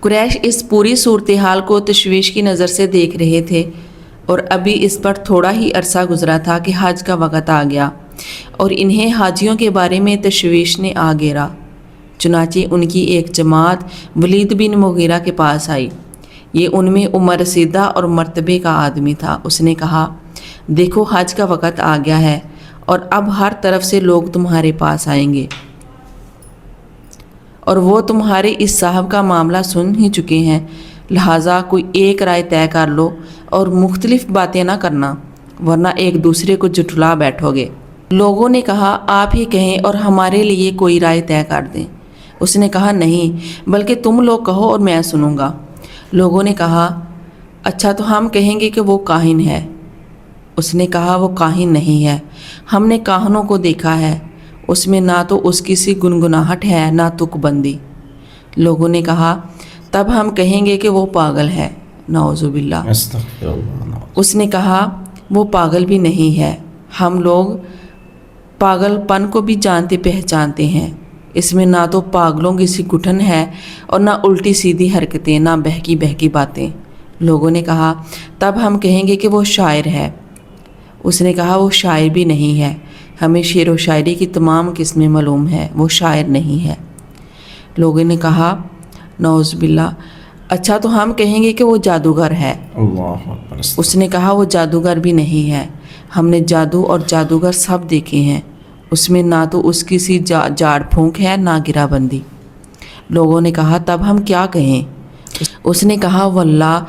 कुरैश इस पूरी सूरत हाल को तशवीश की नज़र से देख रहे थे और अभी इस पर थोड़ा ही अरसा गुजरा था कि हज का वक़्त आ गया और इन्हें हाजियों के बारे में तशवीश ने आ घेरा। चुनांचे उनकी एक जमात वलीद बिन मुगीरा के पास आई। ये उनमें उम्र रसीदा और मर्तबे का आदमी था। उसने कहा, देखो हज का वक़्त आ गया है और अब हर तरफ से लोग तुम्हारे पास आएंगे और वो तुम्हारे इस साहब का मामला सुन ही चुके हैं, लिहाजा कोई एक राय तय कर लो और मुख्तलिफ बातें ना करना, वरना एक दूसरे को जुटला बैठोगे। लोगों ने कहा, आप ही कहें और हमारे लिए कोई राय तय कर दें। उसने कहा, नहीं, बल्कि तुम लोग कहो और मैं सुनूंगा। लोगों ने कहा, अच्छा तो हम कहेंगे कि वो काहिन है। उसने कहा, वो काहिन नहीं है, हमने काहनों को देखा है, उसमें ना तो उसकी सी गुनगुनाहट है ना तुकबंदी। लोगों ने कहा, तब हम कहेंगे कि वो पागल है। नाउज़ुबिल्लाह। उसने कहा, वो पागल भी नहीं है, हम लोग पागलपन को भी जानते पहचानते हैं, इसमें ना तो पागलों की सी गुठन है और ना उल्टी सीधी हरकतें, ना बहकी बहकी बातें। लोगों ने कहा, तब हम कहेंगे कि वो शायर है। उसने कहा, वो शायर भी नहीं है, हमें शेर व शायरी की तमाम किस्में मालूम है, वो शायर नहीं है। लोगों ने कहा, नौज़बिल्ला, अच्छा तो हम कहेंगे कि वो जादूगर है। उसने कहा, वो जादूगर भी नहीं है, हमने जादू और जादूगर सब देखे हैं, उसमें ना तो उसकी सी जाड़ फूंक है ना गिराबंदी। लोगों ने कहा, तब हम क्या कहें? उसने कहा, वल्लाह,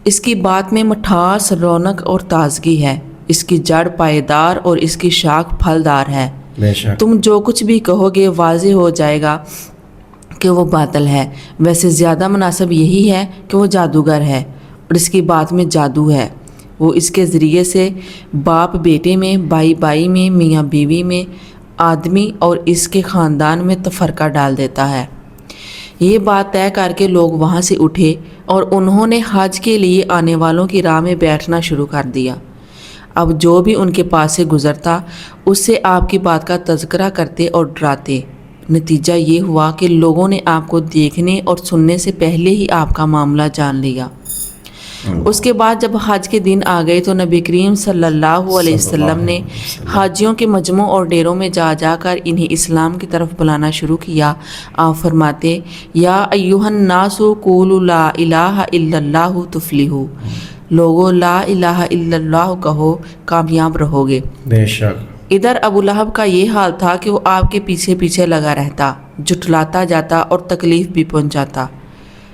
इसकी बात में मिठास, रौनक और ताजगी है, इसकी जड़ पायदार और इसकी शाख फलदार है। तुम जो कुछ भी कहोगे वाज़े हो जाएगा कि वो बातिल है। वैसे ज़्यादा मुनासिब यही है कि वो जादूगर है और इसकी बात में जादू है। वो इसके ज़रिए से बाप बेटे में, भाई भाई में, मियाँ बीवी में, आदमी और इसके ख़ानदान में तफरका डाल देता है। ये बात तय करके लोग वहाँ से उठे और उन्होंने हज के लिए आने वालों की राह में बैठना शुरू कर दिया। अब जो भी उनके पास से गुज़रता उससे आपकी बात का तज़किरा करते और डराते। नतीजा ये हुआ कि लोगों ने आपको देखने और सुनने से पहले ही आपका मामला जान लिया। उसके बाद जब हज के दिन आ गए तो नबी करीम सल्लल्लाहु अलैहि वसल्लम ने हाजियों के मजमों और डेरों में जा जाकर इन्हें इस्लाम की तरफ बुलाना शुरू किया। आप फरमाते, या अय्युहन नासु कूलू ला इलाहा इल्लल्लाहु तुफ्लिहू, लोगो ला इलाहा इल्लल्लाह कहो, कामयाब रहोगे। बेशक। इधर अबू लहब का ये हाल था कि वो आपके पीछे पीछे लगा रहता, जुटलाता जाता और तकलीफ़ भी पहुंचाता।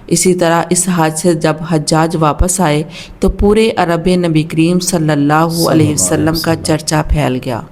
इसी तरह इस हज से जब हज्जाज वापस आए तो पूरे अरब नबी करीम सल्लल्लाहु अलैहि वसल्लम का चर्चा फैल गया।